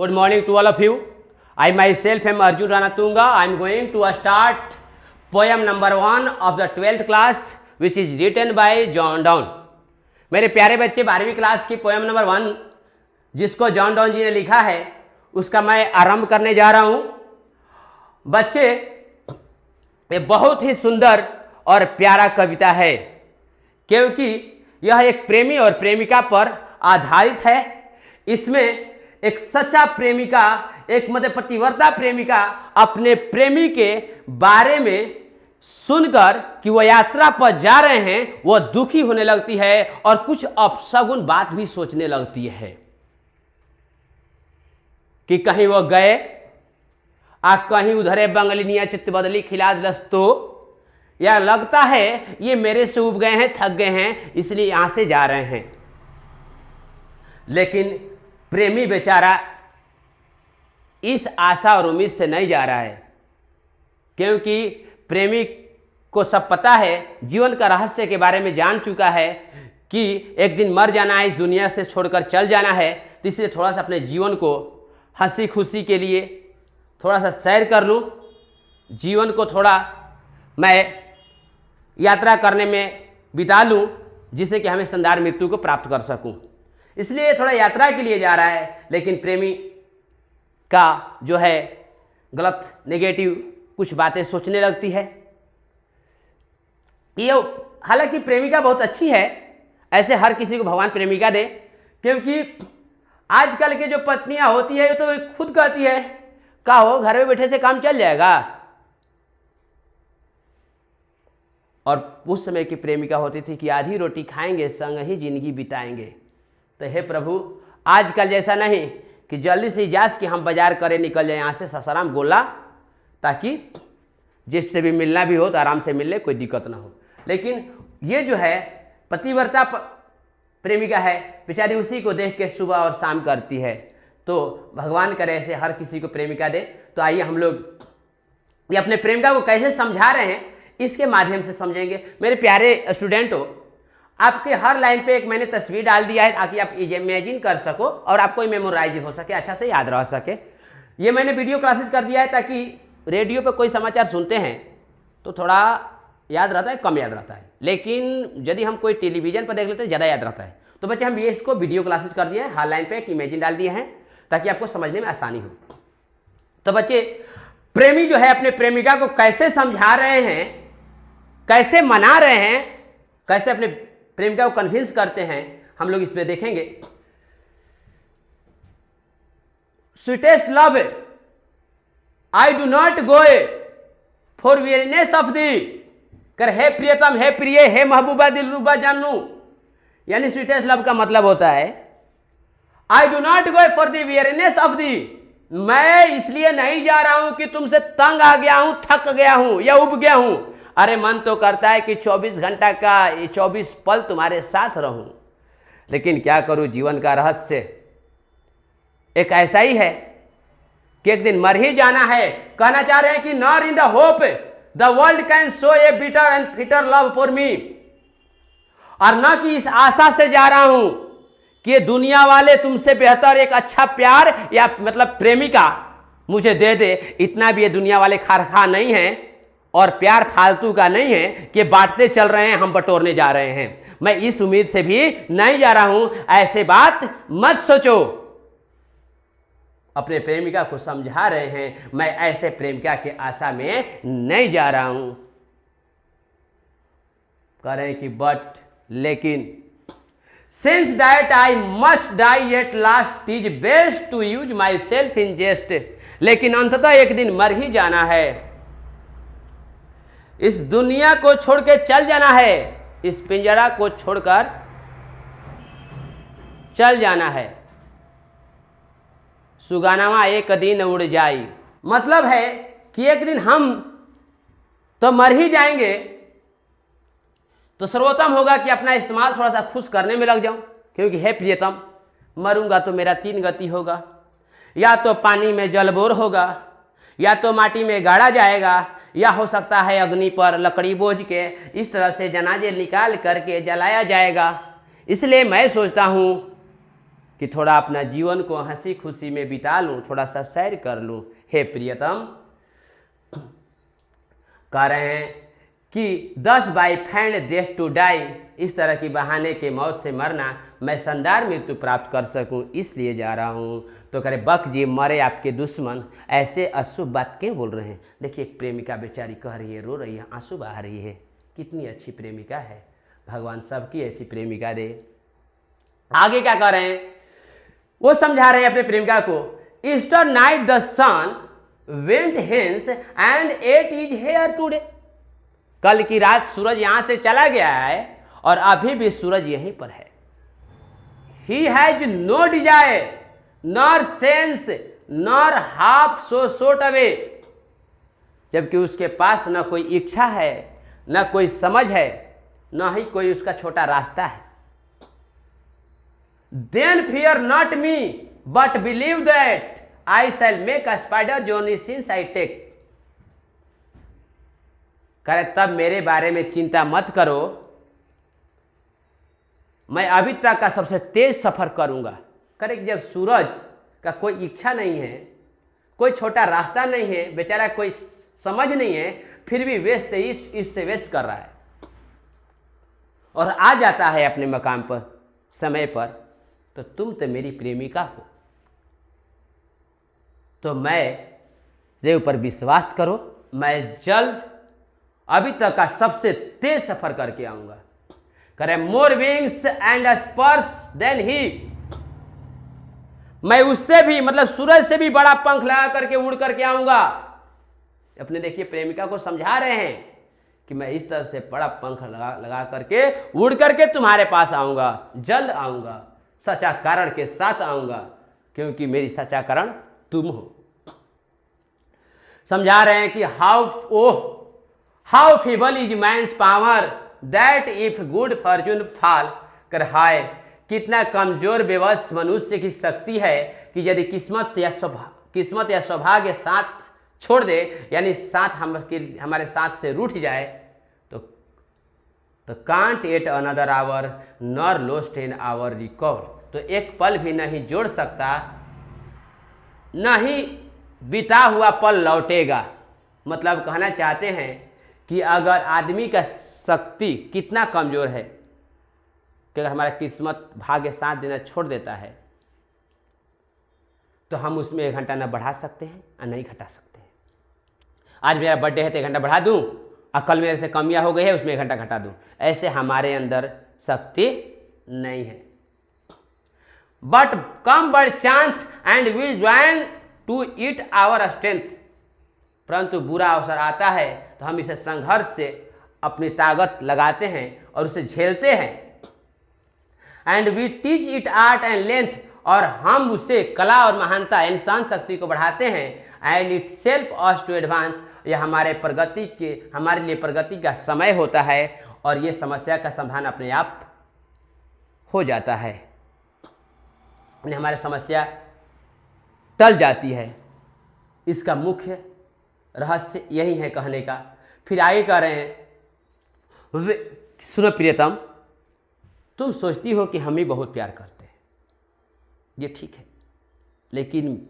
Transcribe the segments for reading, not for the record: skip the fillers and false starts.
Good morning to all of you. I myself am Arjun Ranatunga. I am going to start poem number 1 of the 12th class which is written by John Donne. मेरे प्यारे बच्चे 12वीं class की poem number 1 जिसको John Donne जी ने लिखा है उसका मैं आरंभ करने जा रहा हूं। बच्चे, ये बहुत ही सुंदर और प्यारा कविता है क्योंकि यह एक प्रेमी और प्रेमिका पर आधारित है। इसमें एक सच्चा प्रेमिका, एक मतलब पतिव्रता प्रेमिका अपने प्रेमी के बारे में सुनकर कि वह यात्रा पर जा रहे हैं वह दुखी होने लगती है और कुछ अपशगुन बात भी सोचने लगती है कि कहीं वो गए आ कहीं उधरे बंगलिनिया चित्त बदली खिला दस्तो, या लगता है ये मेरे से उब गए हैं, थक गए हैं, इसलिए यहां से जा रहे हैं। लेकिन प्रेमी बेचारा इस आशा और उम्मीद से नहीं जा रहा है क्योंकि प्रेमी को सब पता है, जीवन का रहस्य के बारे में जान चुका है कि एक दिन मर जाना है, इस दुनिया से छोड़कर चल जाना है। तो इसलिए थोड़ा सा अपने जीवन को हंसी खुशी के लिए थोड़ा सा सैर कर लूँ, जीवन को थोड़ा मैं यात्रा करने में बिता लूँ जिससे कि हमें शानदार मृत्यु को प्राप्त कर सकूँ। इसलिए थोड़ा यात्रा के लिए जा रहा है। लेकिन प्रेमी का जो है गलत नेगेटिव कुछ बातें सोचने लगती है। ये हालांकि प्रेमिका बहुत अच्छी है, ऐसे हर किसी को भगवान प्रेमिका दे, क्योंकि आजकल के जो पत्नियां होती है तो खुद कहती है का हो घर में बैठे से काम चल जाएगा, और उस समय की प्रेमिका होती थी कि आधी रोटी खाएंगे संग ही जिंदगी बिताएंगे। तो हे प्रभु, आजकल जैसा नहीं कि जल्दी से इजाज़ कि हम बाजार करे निकल जाए यहाँ से ससाराम गोला, ताकि जिससे भी मिलना भी हो तो आराम से मिल ले, कोई दिक्कत ना हो। लेकिन ये जो है पतिव्रता प्रेमिका है, बेचारी उसी को देख के सुबह और शाम करती है। तो भगवान करे ऐसे हर किसी को प्रेमिका दे। तो आइए हम लोग ये अपने प्रेमिका को कैसे समझा रहे हैं इसके माध्यम से समझेंगे। मेरे प्यारे स्टूडेंटों, आपके हर लाइन पे एक मैंने तस्वीर डाल दिया है ताकि आप इमेजिन कर सको और आपको मेमोराइज हो सके, अच्छा से याद रह सके। ये मैंने वीडियो क्लासेस कर दिया है ताकि रेडियो पे कोई समाचार सुनते हैं तो थोड़ा याद रहता है, कम याद रहता है, लेकिन यदि हम कोई टेलीविजन पर देख लेते हैं ज़्यादा याद रहता है। तो बच्चे, हम ये इसको वीडियो क्लासेस कर दिए हैं, हर लाइन पे एक इमेजिन डाल दिए हैं ताकि आपको समझने में आसानी हो। तो बच्चे, प्रेमी जो है अपने प्रेमिका को कैसे समझा रहे हैं, कैसे मना रहे हैं, कैसे अपने प्रेमिका को कन्विंस करते हैं, हम लोग इसमें देखेंगे। Sweetest love I do not go for weariness of the, कर हे प्रियतम, हे प्रिय, हे महबूबा दिलरुबा जानू। यानी स्वीटेस्ट लव का मतलब होता है I do not go for the weariness of the, मैं इसलिए नहीं जा रहा हूं कि तुमसे तंग आ गया हूं, थक गया हूं या उब गया हूं। अरे मन तो करता है कि 24 घंटा का 24 पल तुम्हारे साथ रहूं, लेकिन क्या करूं, जीवन का रहस्य एक ऐसा ही है कि एक दिन मर ही जाना है। कहना चाह रहे हैं कि not in the hope the world can show A bitter and fitter love for me, और न कि इस आशा से जा रहा हूं कि ये दुनिया वाले तुमसे बेहतर एक अच्छा प्यार या मतलब प्रेमिका मुझे दे दे। इतना भी ये दुनिया वाले खारखा नहीं है और प्यार फालतू का नहीं है कि बांटते चल रहे हैं, हम बटोरने जा रहे हैं। मैं इस उम्मीद से भी नहीं जा रहा हूं, ऐसे बात मत सोचो। अपने प्रेमिका को समझा रहे हैं, मैं ऐसे प्रेमिका के आशा में नहीं जा रहा हूं। कह रहे हैं कि बट लेकिन since that I must die at last is best to use myself in jest, लेकिन अंततः एक दिन मर ही जाना है, इस दुनिया को छोड़ के चल जाना है, इस पिंजरा को छोड़कर चल जाना है। सुगानावा एक दिन उड़ जाई, मतलब है कि एक दिन हम तो मर ही जाएंगे, तो सर्वोत्तम होगा कि अपना इस्तेमाल थोड़ा सा खुश करने में लग जाऊं, क्योंकि हे प्रियतम, मरूंगा तो मेरा 3 गति होगा, या तो पानी में जलबोर होगा, या तो माटी में गाड़ा जाएगा, या हो सकता है अग्नि पर लकड़ी बोझ के इस तरह से जनाजे निकाल करके जलाया जाएगा। इसलिए मैं सोचता हूं कि थोड़ा अपना जीवन को हंसी खुशी में बिता लूं, थोड़ा सा सैर कर लूं। हे प्रियतम, कह रहे हैं कि 10 by find death to die, इस तरह की बहाने के मौत से मरना, मैं शानदार मृत्यु प्राप्त कर सकूं इसलिए जा रहा हूं। तो करे बक जी मरे आपके दुश्मन, ऐसे अशुभ बात क्यों बोल रहे हैं। देखिए एक प्रेमिका बेचारी कह रही है, रो रही है, आंसू बहा रही है। कितनी अच्छी प्रेमिका है, भगवान सबकी ऐसी प्रेमिका दे। आगे क्या कह रहे हैं, वो समझा रहे हैं अपने प्रेमिका को। Yesternight the sun went hence and yet is here today, कल की रात सूरज यहां से चला गया है और अभी भी सूरज यहीं पर है। He has no desire nor sense nor half so short away, जबकि उसके पास न कोई इच्छा है, न कोई समझ है, न ही कोई उसका छोटा रास्ता है। Then fear not me but believe that I shall make a speedier journey since I take, करे तब मेरे बारे में चिंता मत करो, मैं अभी तक का सबसे तेज सफर करूंगा। करे जब सूरज का कोई इच्छा नहीं है, कोई छोटा रास्ता नहीं है, बेचारा कोई समझ नहीं है, फिर भी वेस्ट से ईस्ट से वेस्ट कर रहा है और आ जाता है अपने मकाम पर समय पर, तो तुम तो मेरी प्रेमिका हो, तो मेरे ऊपर विश्वास करो, मैं जल्द अभी तक का सबसे तेज सफर करके आऊंगा। करे more wings and spurs then ही, मैं उससे भी मतलब सूरज से भी बड़ा पंख लगा करके उड़ करके आऊंगा। अपने देखिए प्रेमिका को समझा रहे हैं कि मैं इस तरह से बड़ा पंख लगा करके उड़ करके तुम्हारे पास आऊंगा, जल्द आऊंगा, सच्चा कारण के साथ आऊंगा, क्योंकि मेरी सच्चा कारण तुम हो। समझा रहे हैं कि how feeble is man's power that if good fortune fall, कर हाय कितना कमजोर बेबस मनुष्य की शक्ति है कि यदि किस्मत या सौभाग्य साथ छोड़ दे, यानी साथ हमारे साथ से रूठ जाए, तो can't add another hour nor lost in hour recover, तो एक पल भी नहीं जोड़ सकता, न ही बीता हुआ पल लौटेगा। मतलब कहना चाहते हैं कि अगर आदमी का शक्ति कितना कमजोर है कि अगर हमारा किस्मत भाग्य साथ देना छोड़ देता है, तो हम उसमें 1 घंटा न बढ़ा सकते हैं और नहीं घटा सकते हैं। आज मेरा बर्थडे है तो 1 घंटा बढ़ा दूं, और कल मेरे से कमियां हो गई है उसमें 1 घंटा घटा दूं, ऐसे हमारे अंदर शक्ति नहीं है। But come by chance and we join to it our strength, परंतु बुरा अवसर आता है तो हम इसे संघर्ष से अपनी ताकत लगाते हैं और उसे झेलते हैं। And we teach it art and length, और हम उससे कला और महानता इंसान शक्ति को बढ़ाते हैं। And itself us to advance, यह हमारे लिए प्रगति का समय होता है और ये समस्या का समाधान अपने आप हो जाता है, हमारी समस्या टल जाती है। इसका मुख्य रहस्य यही है कहने का। फिर आगे कह रहे हैं, सुनो प्रियतम, तुम सोचती हो कि हम ही बहुत प्यार करते हैं, ये ठीक है, लेकिन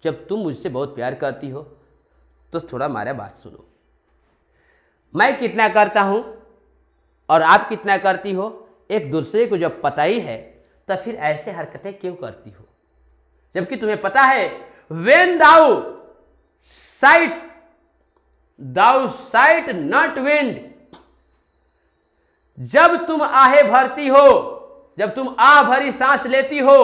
जब तुम मुझसे बहुत प्यार करती हो तो थोड़ा हमारा बात सुनो। मैं कितना करता हूं और आप कितना करती हो, एक दूसरे को जब पता ही है तो फिर ऐसे हरकतें क्यों करती हो, जबकि तुम्हें पता है when thou sight not wind, जब तुम आहे भरती हो, जब तुम आह भरी सांस लेती हो,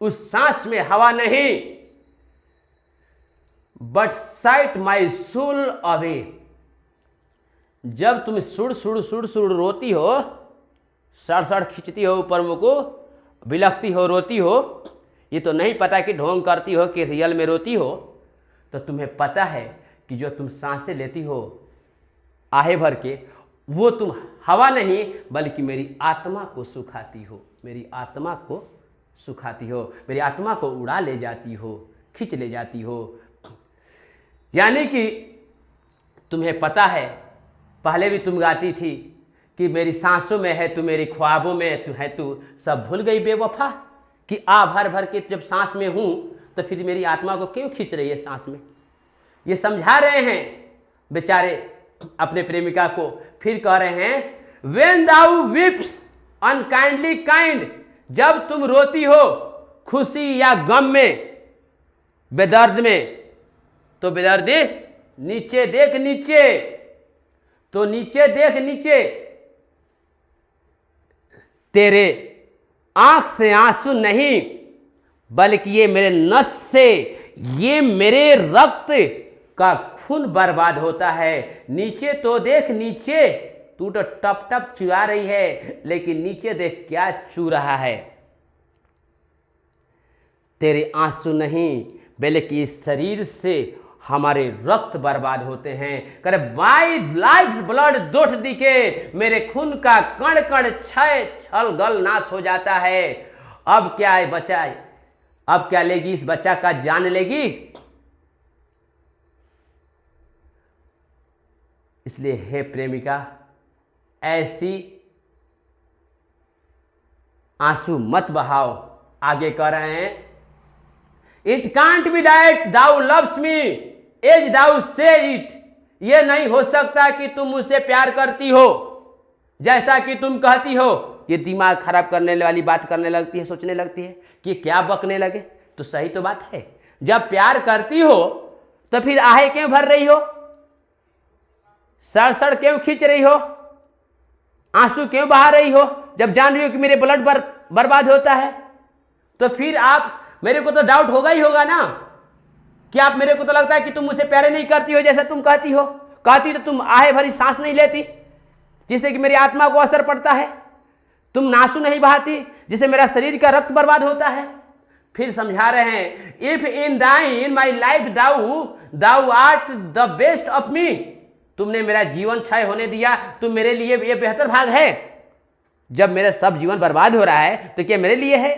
उस सांस में हवा नहीं, but sigh'st my soul away, जब तुम सुड़ सुड़ सुड़ सुड़ रोती हो, सड़ सड़ खींचती हो ऊपर मुंह को, बिलखती हो, रोती हो, ये तो नहीं पता कि ढोंग करती हो कि रियल में रोती हो, तो तुम्हें पता है कि जो तुम सांसें लेती हो आहे भर के, वो तुम हवा नहीं बल्कि मेरी आत्मा को सुखाती हो, मेरी आत्मा को सुखाती हो, मेरी आत्मा को उड़ा ले जाती हो, खींच ले जाती हो। यानी कि तुम्हें पता है, पहले भी तुम गाती थी कि मेरी सांसों में है तू, मेरी ख्वाबों में तू है तू, सब भूल गई बेवफा कि आ भर भर के जब सांस में हूं तो फिर मेरी आत्मा को क्यों खींच रही है सांस में। ये समझा रहे हैं बेचारे अपने प्रेमिका को। फिर कह रहे हैं when thou weeps unkindly kind, जब तुम रोती हो खुशी या गम में, बेदर्द में, तो बेदर्दी नीचे देख नीचे, तो नीचे देख नीचे, तेरे आंख से आंसू नहीं बल्कि ये मेरे नस से, ये मेरे रक्त का खून बर्बाद होता है। नीचे तो देख नीचे, तू तो टप टप चुरा रही है लेकिन नीचे देख क्या चू रहा है। तेरे आंसू नहीं बल्कि इस शरीर से हमारे रक्त बर्बाद होते हैं। करे माय लाइफ ब्लड दोष दिखे, मेरे खून का कण कण क्षय छल गल नाश हो जाता है। अब क्या है बचा, अब क्या लेगी इस बच्चा का जान लेगी। इसलिए हे प्रेमिका, ऐसी आंसू मत बहाओ। आगे कह रहे हैं it can't be that thou loves me as thou say it, ये नहीं हो सकता कि तुम मुझसे प्यार करती हो जैसा कि तुम कहती हो। ये दिमाग खराब करने वाली बात करने लगती है, सोचने लगती है कि क्या बकने लगे। तो सही तो बात है, जब प्यार करती हो तो फिर आहे क्यों भर रही हो, सड़ सड़ क्यों खींच रही हो, आंसू क्यों बहा रही हो, जब जान रही हो कि मेरे ब्लड बर्बाद होता है। तो फिर आप, मेरे को तो डाउट होगा ही होगा ना कि आप, मेरे को तो लगता है कि तुम मुझसे प्यारे नहीं करती हो जैसा तुम कहती हो। कहती तो तुम आहे भरी सांस नहीं लेती जिससे कि मेरी आत्मा को असर पड़ता है, तुम आंसू नहीं बहाती जिससे मेरा शरीर का रक्त बर्बाद होता है। फिर समझा रहे हैं if in in my life thou art the best of me, तुमने मेरा जीवन क्षय होने दिया, तुम मेरे लिए ये बेहतर भाग है। जब मेरा सब जीवन बर्बाद हो रहा है तो क्या मेरे लिए है।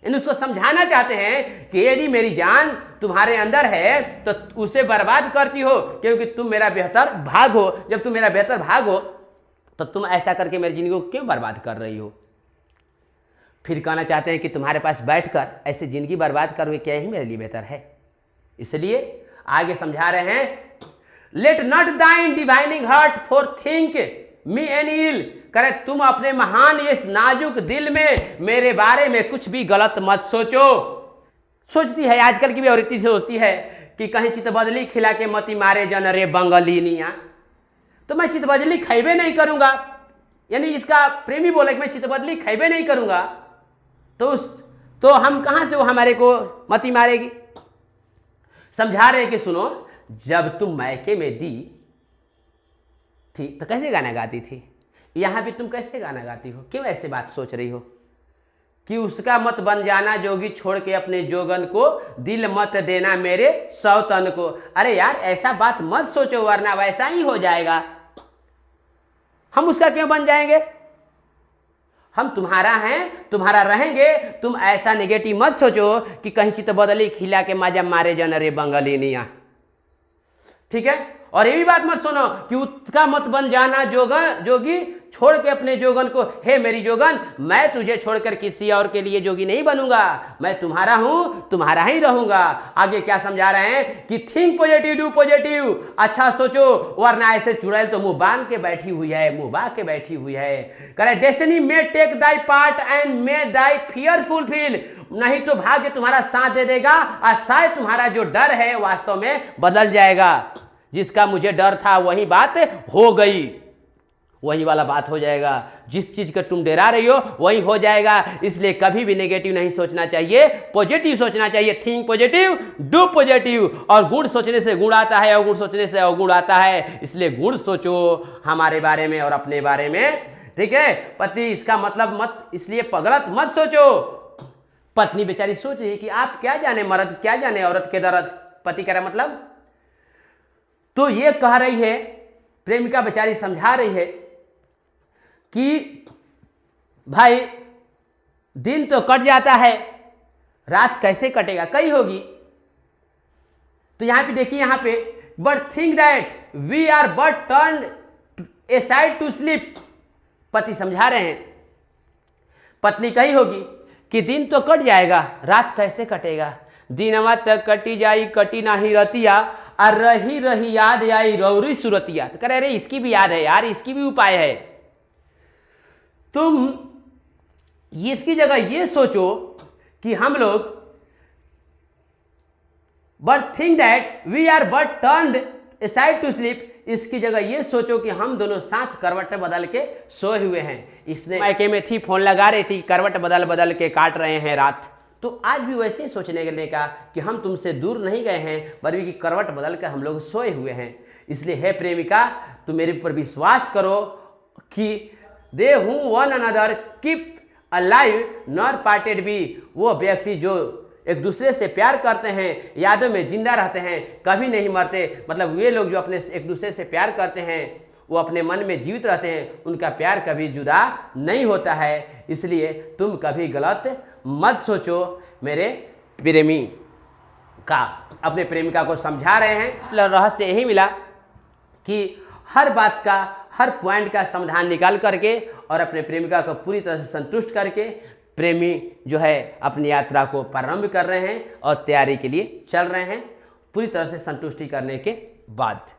इन उसको समझाना चाहते हैं कि यदि मेरी जान तुम्हारे अंदर है तो उसे बर्बाद करती हो क्योंकि तुम मेरा बेहतर भाग हो। जब तुम मेरा बेहतर भाग हो तो तुम ऐसा करके मेरी जिंदगी को क्यों बर्बाद कर रही हो। फिर कहना चाहते हैं कि तुम्हारे पास बैठकर ऐसी जिंदगी बर्बाद करोगे क्या ही मेरे लिए बेहतर है। इसलिए आगे समझा रहे हैं let not thine divining heart forethink me an ill, करे तुम अपने महान इस नाजुक दिल में मेरे बारे में कुछ भी गलत मत सोचो। सोचती है आजकल की भी औरती सोचती है कि कहीं चितबदली खिला के मती मारे जन रे बंगलीनिया, तो मैं चितबदली खैबे नहीं करूंगा। यानी इसका प्रेमी बोले कि मैं चितबदली खैबे नहीं करूंगा तो हम कहां से वो हमारे को मती मारेगी। समझा रहे कि सुनो, जब तुम मायके में दी थी तो कैसे गाना गाती थी, यहां भी तुम कैसे गाना गाती हो। क्यों ऐसे बात सोच रही हो कि उसका मत बन जाना जोगी छोड़ के अपने जोगन को, दिल मत देना मेरे सौतन को। अरे यार ऐसा बात मत सोचो वरना वैसा ही हो जाएगा। हम उसका क्यों बन जाएंगे, हम तुम्हारा हैं, तुम्हारा रहेंगे। तुम ऐसा नेगेटिव मत सोचो कि कहीं चितबदली खिला के मजा मारे जन रे बंगलीनिया, ठीक है। और ये भी बात मत सुनो कि उसका मत बन जाना जोगी छोड़ के अपने जोगन को। हे मेरी जोगन, मैं तुझे छोड़कर किसी और के लिए जोगी नहीं बनूंगा, मैं तुम्हारा हूं, तुम्हारा ही रहूंगा। आगे क्या समझा रहे हैं कि थिंक पॉजिटिव डू पॉजिटिव, अच्छा सोचो वरना ऐसे चुड़ैल तो मुंह बांध के बैठी हुई है, मुंह बांध के बैठी हुई है। करे destiny may take thy part and may thy fear fulfil, नहीं तो भाग्य तुम्हारा साथ दे देगा और शायद तुम्हारा जो डर है वास्तव में बदल जाएगा। जिसका मुझे डर था वही बात हो गई, वही वाला बात हो जाएगा। जिस चीज का तुम डरा रही हो वही हो जाएगा। इसलिए कभी भी नेगेटिव नहीं सोचना चाहिए, पॉजिटिव सोचना चाहिए। Think positive do positive. और गुण सोचने से गुण आता है, अवगुण सोचने से अवगुण आता है। इसलिए गुण सोचो हमारे बारे में और अपने बारे में, ठीक है। पति इसका मतलब मत, इसलिए गलत मत सोचो। पत्नी बेचारी सोच रही है कि आप क्या जाने मर्द, क्या जाने औरत के दर्द। पति कह रहा मतलब, तो ये कह रही है प्रेमिका बेचारी, समझा रही है कि भाई दिन तो कट जाता है, रात कैसे कटेगा, कई होगी। तो यहां पे देखिए, यहां पे but think that we are but turn aside to sleep, पति समझा रहे हैं। पत्नी कही होगी कि दिन तो कट जाएगा, रात कैसे कटेगा, दिनवा तक कटी जाई कटी नाही रतिया, और रही रही याद आई रौरी सुरतिया। तो कह रहे अरे इसकी भी याद है यार, इसकी भी उपाय है। तुम इसकी जगह ये सोचो कि हम लोग but think that we are but turned aside to sleep, इसकी जगह ये सोचो कि हम दोनों साथ करवट बदल के सोए हुए हैं। इसने मायके में थी, फोन लगा रही थी, करवट बदल बदल के काट रहे हैं रात। तो आज भी वैसे ही सोचने के का कि हम तुमसे दूर नहीं गए हैं, बल्कि करवट बदल कर हम लोग सोए हुए हैं। इसलिए हे प्रेमिका, तुम मेरे ऊपर विश्वास करो कि they who one another keep alive nor parted be, वो व्यक्ति जो एक दूसरे से प्यार करते हैं, यादों में जिंदा रहते हैं, कभी नहीं मरते। मतलब वे लोग जो अपने एक दूसरे से प्यार करते हैं वो अपने मन में जीवित रहते हैं, उनका प्यार कभी जुदा नहीं होता है। इसलिए तुम कभी गलत मत सोचो। मेरे प्रेमी का अपने प्रेमिका को समझा रहे हैं। रहस्य यही मिला कि हर बात का, हर पॉइंट का समाधान निकाल करके और अपने प्रेमिका को पूरी तरह से संतुष्ट करके प्रेमी जो है अपनी यात्रा को प्रारंभ कर रहे हैं और तैयारी के लिए चल रहे हैं, पूरी तरह से संतुष्टि करने के बाद।